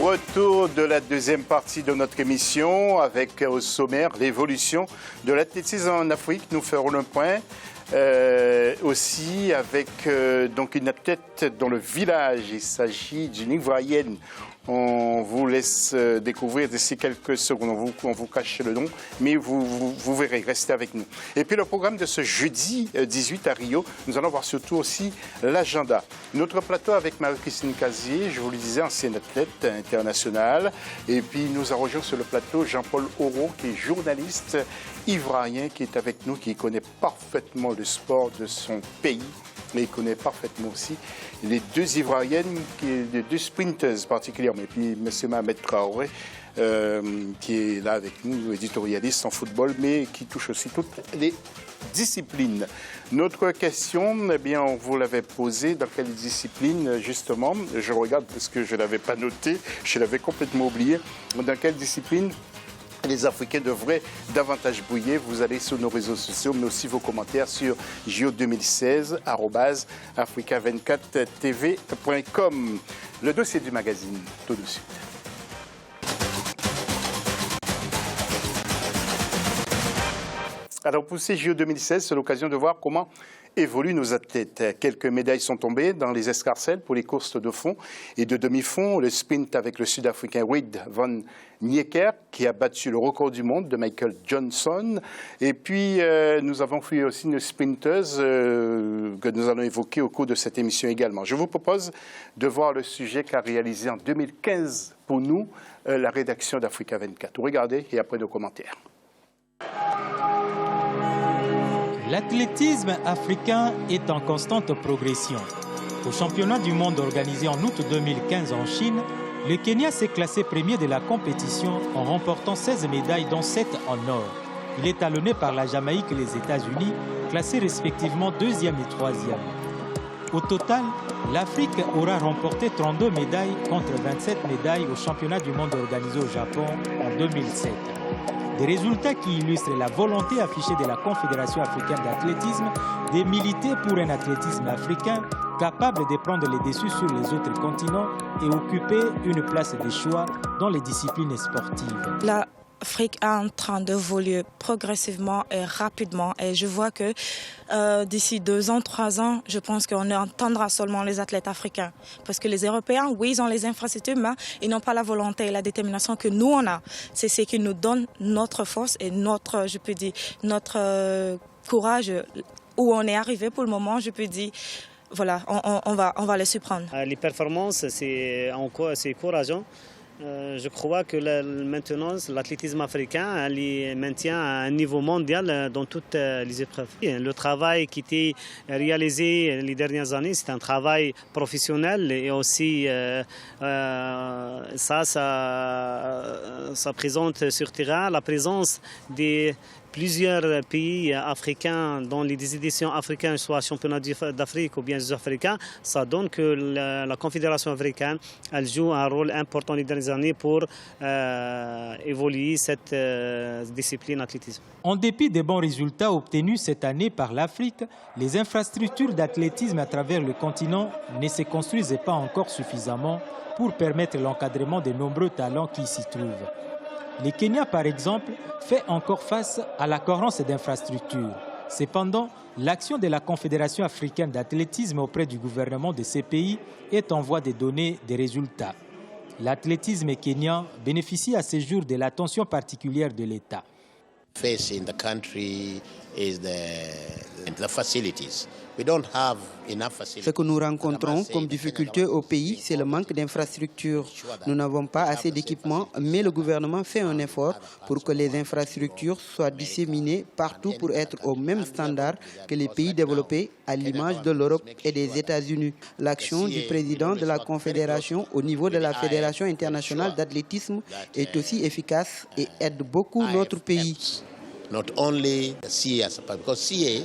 Retour de la deuxième partie de notre émission avec au sommaire l'évolution de l'athlétisme en Afrique. Nous ferons le point aussi avec donc une athlète dans le village. Il s'agit d'une Ivoirienne. On vous laisse découvrir d'ici quelques secondes. On vous cache le nom, mais vous verrez. Restez avec nous. Et puis le programme de ce jeudi 18 à Rio, nous allons voir surtout aussi l'agenda. Notre plateau avec Marie-Christine Casier, je vous le disais, ancienne athlète internationale. Et puis nous avons sur le plateau Jean-Paul Oro, qui est journaliste ivoirien, qui est avec nous, qui connaît parfaitement le sport de son pays. Mais il connaît parfaitement aussi les deux Ivoiriennes, les deux sprinteuses particulièrement. Et puis M. Mohamed Traoré, qui est là avec nous, éditorialiste en football, mais qui touche aussi toutes les disciplines. Notre question, eh bien, on vous l'avait posée, dans quelle discipline, justement, je regarde parce que je ne l'avais pas noté, je l'avais complètement oublié, dans quelle discipline les Africains devraient davantage briller. Vous allez sur nos réseaux sociaux, mais aussi vos commentaires sur JO2016, @africa24tv.com. Le dossier du magazine, tout de suite. Alors pour ces JO 2016, c'est l'occasion de voir comment évoluent nos athlètes. Quelques médailles sont tombées dans les escarcelles pour les courses de fond et de demi-fond. Le sprint avec le Sud-Africain Reed van Niekerk qui a battu le record du monde de Michael Johnson. Et puis nous avons vu aussi une sprinteuse que nous allons évoquer au cours de cette émission également. Je vous propose de voir le sujet qu'a réalisé en 2015 pour nous la rédaction d'Africa 24. Regardez et après nos commentaires. L'athlétisme africain est en constante progression. Au championnat du monde organisé en août 2015 en Chine, le Kenya s'est classé premier de la compétition en remportant 16 médailles dont 7 en or. Il est talonné par la Jamaïque et les États-Unis, classés respectivement 2e et 3e. Au total, l'Afrique aura remporté 32 médailles contre 27 médailles au championnat du monde organisé au Japon en 2007. Des résultats qui illustrent la volonté affichée de la Confédération africaine d'athlétisme de militer pour un athlétisme africain capable de prendre les dessus sur les autres continents et occuper une place de choix dans les disciplines sportives. L'Afrique est en train d'évoluer progressivement et rapidement et je vois que d'ici 2 ans, 3 ans, je pense qu'on entendra seulement les athlètes africains. Parce que les Européens, oui, ils ont les infrastructures, mais ils n'ont pas la volonté et la détermination que nous, on a. C'est ce qui nous donne notre force et notre, je peux dire, notre courage où on est arrivé pour le moment, je peux dire. Voilà, on va les surprendre. Les performances, c'est encourageant. Je crois que maintenant, l'athlétisme africain maintient à un niveau mondial dans toutes les épreuves. Le travail qui était réalisé les dernières années, c'est un travail professionnel et aussi ça présente sur terrain la présence des plusieurs pays africains dans les éditions africaines, soit championnat d'Afrique ou bien Jeux africains, ça donne que la Confédération africaine elle joue un rôle important les dernières années pour évoluer cette discipline athlétisme. En dépit des bons résultats obtenus cette année par l'Afrique, les infrastructures d'athlétisme à travers le continent ne se construisent pas encore suffisamment pour permettre l'encadrement de nombreux talents qui s'y trouvent. Le Kenya, par exemple, fait encore face à la carence d'infrastructures. Cependant, l'action de la Confédération africaine d'athlétisme auprès du gouvernement de ces pays est en voie de donner des résultats. L'athlétisme kenyan bénéficie à ce jour de l'attention particulière de l'État. Face in the country is the facilities. We don't have enough facilities. Ce que nous rencontrons comme difficulté au pays, c'est le manque d'infrastructures. Nous n'avons pas assez d'équipements, mais le gouvernement fait un effort pour que les infrastructures soient disséminées partout pour être au même standard que les pays développés, à l'image de l'Europe et des États-Unis. L'action du président de la Confédération au niveau de la Fédération internationale d'athlétisme est aussi efficace et aide beaucoup notre pays. Not only the CA, because CA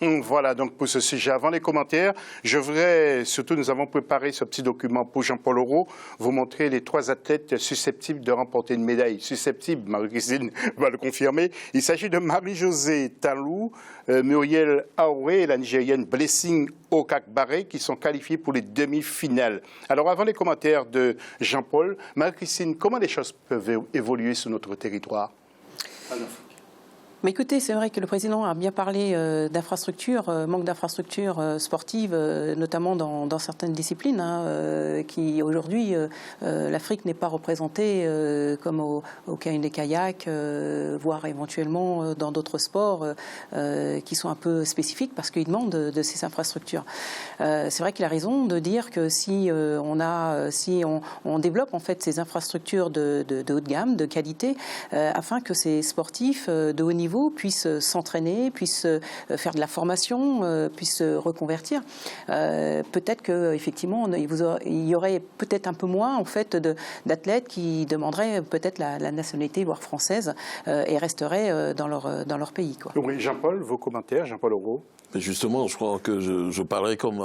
Voilà donc pour ce sujet. Avant les commentaires, je voudrais, surtout nous avons préparé ce petit document pour Jean-Paul Auro, vous montrer les 3 athlètes susceptibles de remporter une médaille. Susceptibles, Marie-Christine va le confirmer. Il s'agit de Marie-Josée Talou, Muriel Aoué et la Nigérienne Blessing Okakbare qui sont qualifiés pour les demi-finales. Alors avant les commentaires de Jean-Paul, Marie-Christine, comment les choses peuvent évoluer sur notre territoire? Mais écoutez, c'est vrai que le président a bien parlé d'infrastructures, manque d'infrastructures sportives, notamment dans certaines disciplines, qui aujourd'hui, l'Afrique n'est pas représentée comme au kayak, voire éventuellement dans d'autres sports qui sont un peu spécifiques parce qu'ils demandent de ces infrastructures. C'est vrai qu'il a raison de dire que si on développe en fait ces infrastructures de haut de gamme, de qualité, afin que ces sportifs de haut niveau puissent s'entraîner, puissent faire de la formation, puissent se reconvertir. Peut-être qu'effectivement, il y aurait peut-être un peu moins en fait, d'athlètes qui demanderaient peut-être la nationalité, voire française, et resteraient dans leur pays, quoi. Oui, Jean-Paul, vos commentaires, Jean-Paul Auro. Justement, je crois que je parlerai comme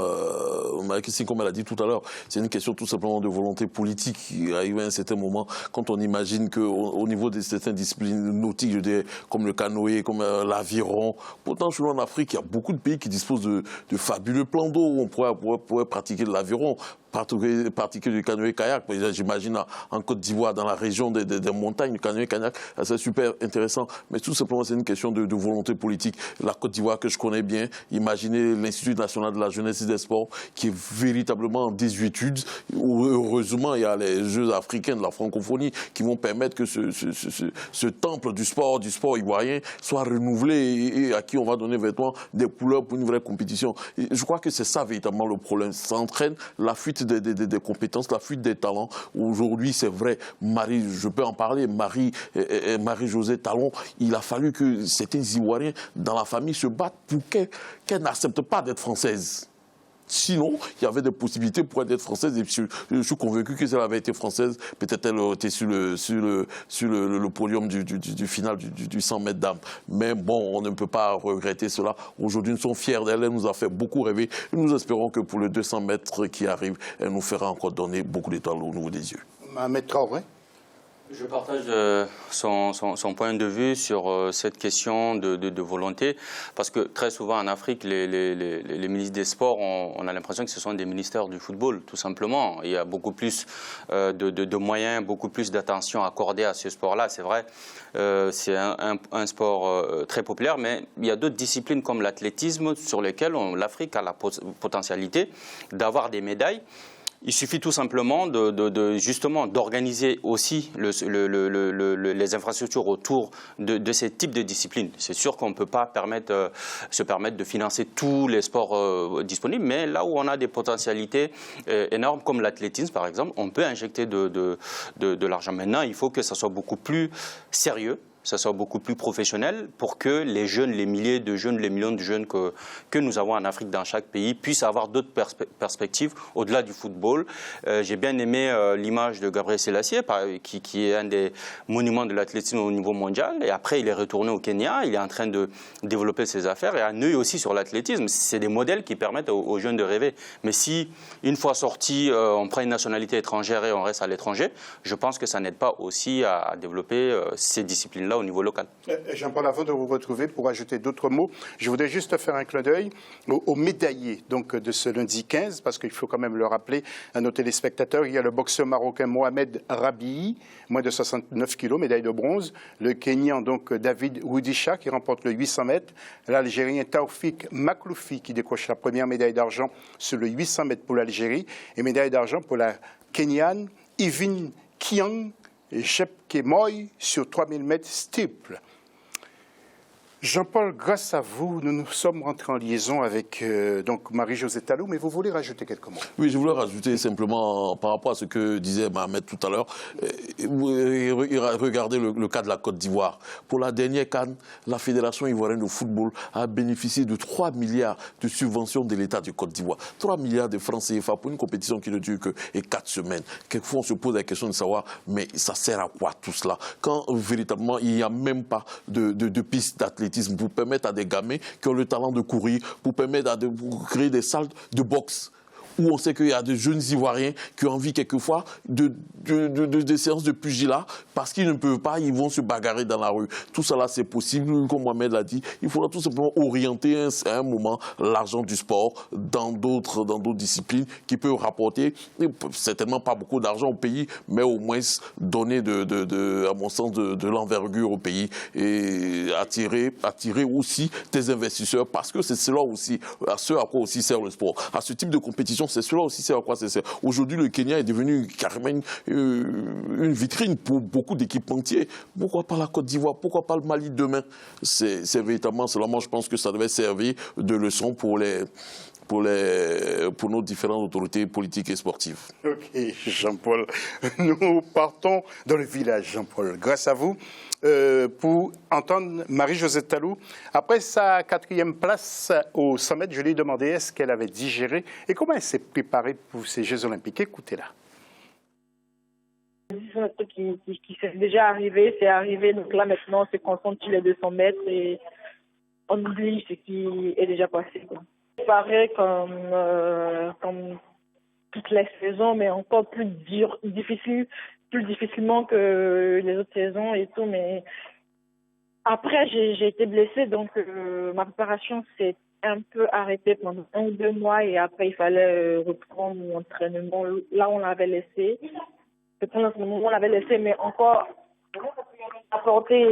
Marie-Christine, comme elle a dit tout à l'heure, c'est une question tout simplement de volonté politique qui arrive à un certain moment quand on imagine qu'au niveau de certaines disciplines nautiques, je dirais, comme le canoë, comme l'aviron, pourtant chez nous en Afrique, il y a beaucoup de pays qui disposent de fabuleux plans d'eau où on pourrait pratiquer de l'aviron. Pratiquer du canoë-kayak. J'imagine en Côte d'Ivoire, dans la région des montagnes, du canoë-kayak, c'est super intéressant. Mais tout simplement, c'est une question de volonté politique. La Côte d'Ivoire, que je connais bien, imaginez l'Institut national de la jeunesse et des sports, qui est véritablement en désuétude. Heureusement, il y a les Jeux africains de la francophonie qui vont permettre que ce temple du sport ivoirien soit renouvelé et à qui on va donner vêtements des couleurs pour une vraie compétition. Et je crois que c'est ça véritablement le problème. Ça entraîne la fuite des compétences, la fuite des talents. Aujourd'hui, c'est vrai, je peux en parler, Marie-Josée Talon, il a fallu que certains Ivoiriens dans la famille se battent pour qu'elle n'accepte pas d'être française. Sinon, il y avait des possibilités pour elle être française. Et je suis convaincu que si elle avait été française, peut-être elle aurait été sur le podium du final du 100 mètres dames. Mais bon, on ne peut pas regretter cela. Aujourd'hui, nous sommes fiers d'elle. Elle nous a fait beaucoup rêver. Et nous espérons que pour le 200 mètres qui arrive, elle nous fera encore donner beaucoup d'étoiles au niveau des yeux. Mohamed Traoré. Je partage son point de vue sur cette question de volonté, parce que très souvent en Afrique, les ministres des Sports, on a l'impression que ce sont des ministères du football, tout simplement. Il y a beaucoup plus de moyens, beaucoup plus d'attention accordée à ce sport-là. C'est vrai, c'est un sport très populaire, mais il y a d'autres disciplines comme l'athlétisme sur lesquelles l'Afrique a la potentialité d'avoir des médailles. Il suffit tout simplement justement d'organiser aussi les infrastructures autour de ces types de disciplines. C'est sûr qu'on ne peut pas se permettre de financer tous les sports disponibles, mais là où on a des potentialités énormes, comme l'athlétisme par exemple, on peut injecter de l'argent. Maintenant, il faut que ça soit beaucoup plus sérieux, ça soit beaucoup plus professionnel pour que les jeunes, les milliers de jeunes, les millions de jeunes que nous avons en Afrique dans chaque pays puissent avoir d'autres perspectives au-delà du football. J'ai bien aimé l'image de Gabriel Selassie, qui est un des monuments de l'athlétisme au niveau mondial. Et après, il est retourné au Kenya, il est en train de développer ses affaires et un œil aussi sur l'athlétisme. C'est des modèles qui permettent aux jeunes de rêver. Mais si, une fois sorti, on prend une nationalité étrangère et on reste à l'étranger, je pense que ça n'aide pas aussi à développer ces disciplines-là au niveau local. Jean-Paul, avant de vous retrouver pour ajouter d'autres mots, je voudrais juste faire un clin d'œil aux médaillés donc, de ce lundi 15, parce qu'il faut quand même le rappeler à nos téléspectateurs. Il y a le boxeur marocain Mohamed Rabii, moins de 69 kilos, médaille de bronze. Le Kenyan, donc David Rudisha, qui remporte le 800 mètres. L'Algérien Taoufik Makloufi, qui décroche la première médaille d'argent sur le 800 mètres pour l'Algérie. Et médaille d'argent pour la Kenyane Yvin Kiang Chepkemoy sur 3000 mètres steeple. Jean-Paul, grâce à vous, nous sommes rentrés en liaison avec donc Marie-Josée Talou, mais vous voulez rajouter quelques mots? Oui, je voulais rajouter simplement par rapport à ce que disait Mohamed tout à l'heure. Regardez le cas de la Côte d'Ivoire. Pour la dernière CAN, la Fédération ivoirienne de football a bénéficié de 3 milliards de subventions de l'État de Côte d'Ivoire. 3 milliards de francs CFA pour une compétition qui ne dure que 4 semaines. Quelquefois, on se pose la question de savoir, mais ça sert à quoi tout cela? Quand véritablement, il n'y a même pas de piste d'athlétisme l'athlétisme, pour permettre à des gamins qui ont le talent de courir, pour permettre pour créer des salles de boxe, où on sait qu'il y a des jeunes Ivoiriens qui ont envie quelquefois de séances de pugilat parce qu'ils ne peuvent pas, ils vont se bagarrer dans la rue. Tout cela, c'est possible, comme Mohamed l'a dit. Il faudra tout simplement orienter à un moment l'argent du sport dans d'autres disciplines qui peuvent rapporter, certainement pas beaucoup d'argent au pays, mais au moins donner, à mon sens, de l'envergure au pays et attirer aussi des investisseurs, parce que c'est cela aussi, à ce à quoi aussi sert le sport. À ce type de compétition, c'est cela aussi, c'est à quoi ça sert. Aujourd'hui, le Kenya est devenu carrément une vitrine pour beaucoup d'équipementiers. Pourquoi pas la Côte d'Ivoire? Pourquoi pas le Mali demain? C'est véritablement cela. Moi, je pense que ça devait servir de leçon pour nos différentes autorités politiques et sportives. Ok, Jean-Paul. Nous partons dans le village, Jean-Paul. Grâce à vous, pour entendre Marie-Josée Talou. Après sa 4e place au 100 mètres, je lui ai demandé est-ce qu'elle avait digéré et comment elle s'est préparée pour ces Jeux Olympiques. Écoutez-la. C'est un truc qui s'est déjà arrivé, c'est arrivé. Donc là, maintenant, on se concentre sur les 200 mètres et on oublie ce qui est déjà passé, quoi. C'est pareil comme toutes les saisons, mais encore plus difficilement que les autres saisons et tout. Mais après, j'ai été blessée, donc ma préparation s'est un peu arrêtée pendant 1 ou 2 mois et après, il fallait reprendre l'entraînement là où on l'avait laissé. Pendant ce moment, on l'avait laissé, mais encore apporter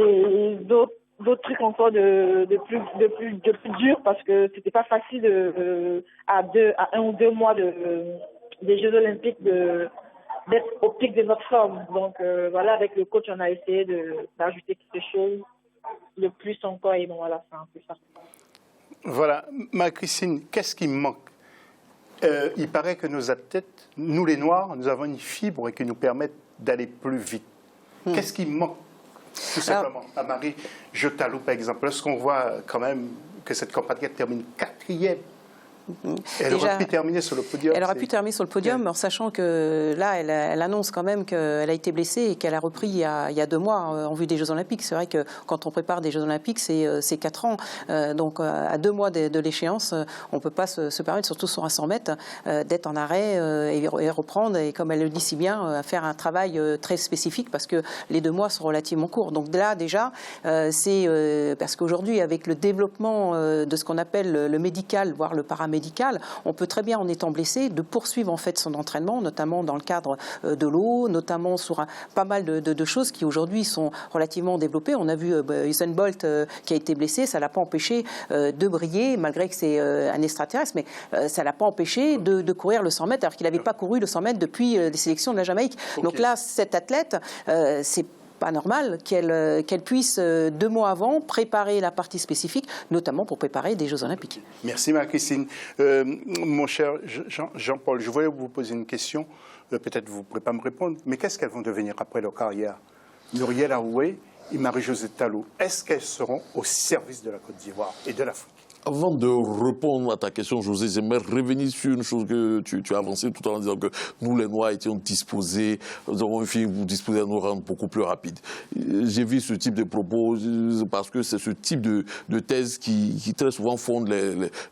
d'autres trucs encore de plus dur parce que c'était pas facile à 1 ou 2 mois des Jeux Olympiques d'être au pic de notre forme. Donc voilà, avec le coach, on a essayé d'ajouter quelque chose de plus encore et bon voilà, c'est un peu ça. Voilà, Marie-Christine, qu'est-ce qui manque? Il paraît que nos athlètes, nous les Noirs, nous avons une fibre qui nous permet d'aller plus vite. Qu'est-ce qui manque tout simplement à Marie-Josée Talou, par exemple? Lorsqu'on voit quand même que cette compatriote termine 4e, elle aurait pu terminer sur le podium. Elle aurait pu terminer sur le podium, en sachant que là, elle annonce quand même qu'elle a été blessée et qu'elle a repris il y a 2 mois en vue des Jeux Olympiques. C'est vrai que quand on prépare des Jeux Olympiques, c'est 4 ans. Donc à 2 mois de l'échéance, on ne peut pas se permettre, surtout sur un 100 mètres, d'être en arrêt et reprendre. Et comme elle le dit si bien, faire un travail très spécifique parce que les 2 mois sont relativement courts. Donc là, déjà, c'est parce qu'aujourd'hui, avec le développement de ce qu'on appelle le médical, voire le paramédical, on peut très bien, en étant blessé, de poursuivre en fait son entraînement, notamment dans le cadre de l'eau, notamment sur pas mal de choses qui aujourd'hui sont relativement développées. On a vu Usain Bolt qui a été blessé, ça l'a pas empêché de briller, malgré que c'est un extraterrestre, mais ça l'a pas empêché de courir le 100 mètres, alors qu'il n'avait pas couru le 100 mètres depuis les sélections de la Jamaïque. Okay. Donc là, cette athlète, c'est pas normal qu'elle puisse 2 mois avant préparer la partie spécifique, notamment pour préparer des Jeux Olympiques. Merci Marie-Christine. Mon cher Jean-Paul, je voulais vous poser une question. Peut-être vous ne pourrez pas me répondre, mais qu'est-ce qu'elles vont devenir après leur carrière? Nouriel Aoué et Marie-Josée Talou, est-ce qu'elles seront au service de la Côte d'Ivoire et de l'Afrique? Avant de répondre à ta question, José, j'aimerais revenir sur une chose que tu as avancée tout à l'heure en disant que nous, les Noirs, étions disposés, nous avons fini pour disposer à nous rendre beaucoup plus rapides. J'ai vu ce type de propos parce que c'est ce type de thèse qui très souvent fondent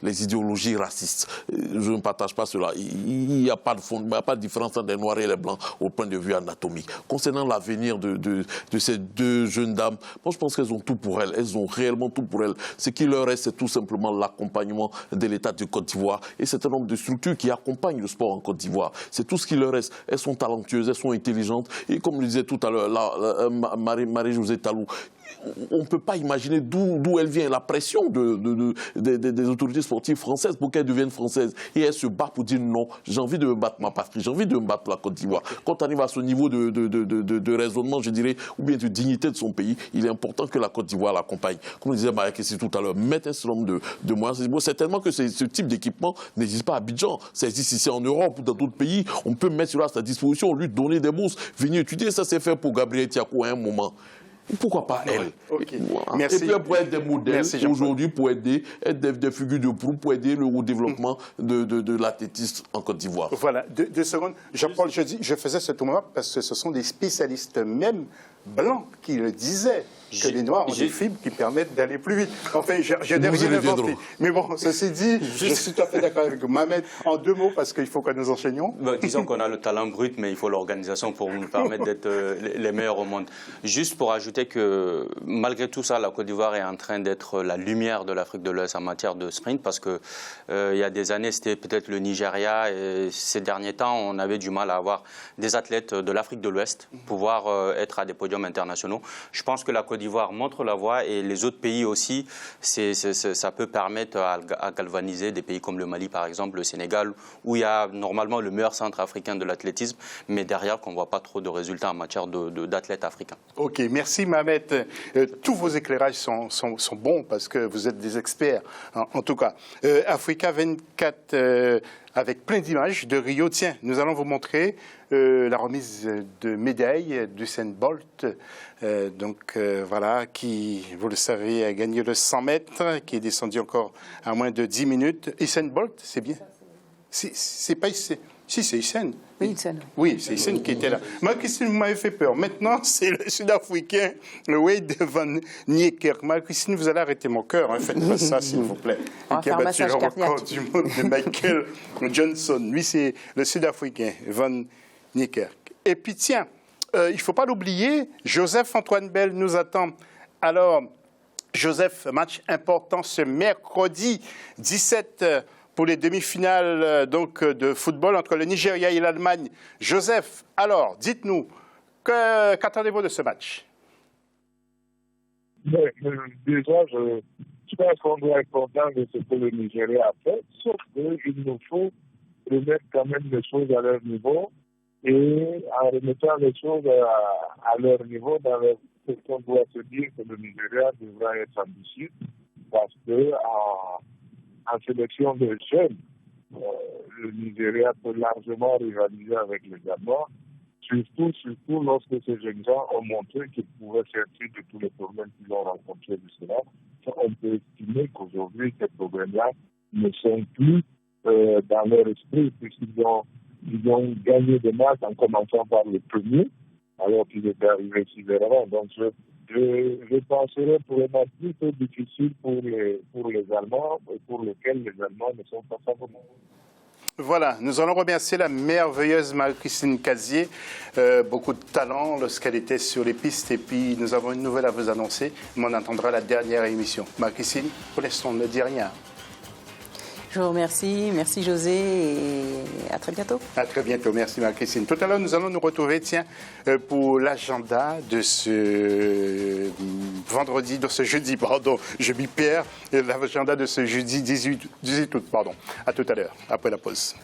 les idéologies racistes. Je ne partage pas cela. Il n'y a pas de différence entre les Noirs et les Blancs au point de vue anatomique. Concernant l'avenir de ces 2 jeunes dames, moi je pense qu'elles ont tout pour elles. Elles ont réellement tout pour elles. Ce qui leur reste, c'est tout simplement l'accompagnement de l'État de Côte d'Ivoire et un certain nombre de structures qui accompagnent le sport en Côte d'Ivoire. C'est tout ce qui leur reste. Elles sont talentueuses, elles sont intelligentes et comme le disait tout à l'heure Marie-Josée Talou, on ne peut pas imaginer d'où elle vient, la pression des autorités sportives françaises pour qu'elles deviennent françaises. Et elles se battent pour dire non, j'ai envie de me battre ma patrie, j'ai envie de me battre pour la Côte d'Ivoire. Quand on arrive à ce niveau de raisonnement, je dirais, ou bien de dignité de son pays, il est important que la Côte d'Ivoire l'accompagne. Comme le disait Marie-Christine tout à l'heure, mettre un certain nombre de moyens. Certainement que ce type d'équipement n'existe pas à Abidjan. Ça existe ici en Europe ou dans d'autres pays. On peut mettre cela à sa disposition, lui donner des bourses, venir étudier. Ça s'est fait pour Gabriel Tiako à un moment. Pourquoi pas elle? Okay. Merci. Et puis elle pourrait être des modèles aujourd'hui pour être des figures de proue pour aider le développement de l'athlétisme en Côte d'Ivoire. Voilà, 2 secondes. Je faisais ce tournoi parce que ce sont des spécialistes, même blancs, qui le disaient. que les Noirs ont des fibres qui permettent d'aller plus vite. Enfin, je n'ai rien inventé. Mais bon, ceci dit, je suis tout à fait d'accord avec vous. Mohamed, en 2 mots, parce qu'il faut que nous enchaînions. Disons qu'on a le talent brut, mais il faut l'organisation pour nous permettre d'être les meilleurs au monde. Juste pour ajouter que, malgré tout ça, la Côte d'Ivoire est en train d'être la lumière de l'Afrique de l'Ouest en matière de sprint, parce que il y a des années, c'était peut-être le Nigeria, et ces derniers temps, on avait du mal à avoir des athlètes de l'Afrique de l'Ouest pouvoir être à des podiums internationaux. Je pense que la Côte d'Ivoire montre la voie, et les autres pays aussi, ça peut permettre à galvaniser des pays comme le Mali, par exemple, le Sénégal, où il y a normalement le meilleur centre africain de l'athlétisme, mais derrière, qu'on ne voit pas trop de résultats en matière d'athlètes africains. Ok, merci Mohamed. Tous vos éclairages sont bons parce que vous êtes des experts, en tout cas. Africa 24, avec plein d'images de Rio. Tiens, nous allons vous montrer la remise de médaille d'Usain Bolt, voilà, qui, vous le savez, a gagné le 100 mètres, qui est descendu encore à moins de 10 minutes. Usain Bolt, c'est bien. C'est pas Usain. Si, c'est Usain. Oui, Usain. Oui, c'est Usain qui était là. Moi, Christine, vous m'avez fait peur. Maintenant, c'est le Sud-Africain, le Wade van Niekerk. Moi, Christine, vous allez arrêter mon cœur. Hein. Faites pas ça, s'il vous plaît. Qui a battu le record du monde de Michael Johnson. Lui, c'est le Sud-Africain, van Niekerk. Et puis, tiens, il ne faut pas l'oublier, Joseph-Antoine Bell nous attend. Alors, Joseph, match important ce mercredi 17 pour les demi-finales de football entre le Nigeria et l'Allemagne. Joseph, alors, dites-nous, qu'attendez-vous de ce match? Déjà, je pense qu'on doit être content de ce que le Nigeria a fait, sauf qu'il nous faut remettre quand même les choses à leur niveau, et en remettant les choses à leur niveau, dans leur on doit se dire que le Nigeria devra être ambitieux, parce que en sélection de jeunes, le Nigeria peut largement rivaliser avec les Allemands, surtout lorsque ces jeunes gens ont montré qu'ils pouvaient sortir de tous les problèmes qu'ils ont rencontrés jusque-là. On peut estimer qu'aujourd'hui, ces problèmes-là ne sont plus dans leur esprit, puisqu'ils ont gagné des matchs en commençant par le premier, alors qu'ils étaient arrivés si avant. Donc, je penserais pour un match plutôt difficile pour les Allemands, et pour lesquels les Allemands ne sont pas favorables. Voilà, nous allons remercier la merveilleuse Marie-Christine Cazier, beaucoup de talent lorsqu'elle était sur les pistes, et puis nous avons une nouvelle à vous annoncer, mais on attendra la dernière émission. Marie-Christine, pour l'instant, ne dis rien. Je vous remercie, merci José, et à très bientôt. À très bientôt, merci Marie-Christine. Tout à l'heure, nous allons nous retrouver, pour l'agenda de ce vendredi, de ce jeudi, pardon, je m'y perds, l'agenda de ce jeudi 18 août, pardon. À tout à l'heure, après la pause.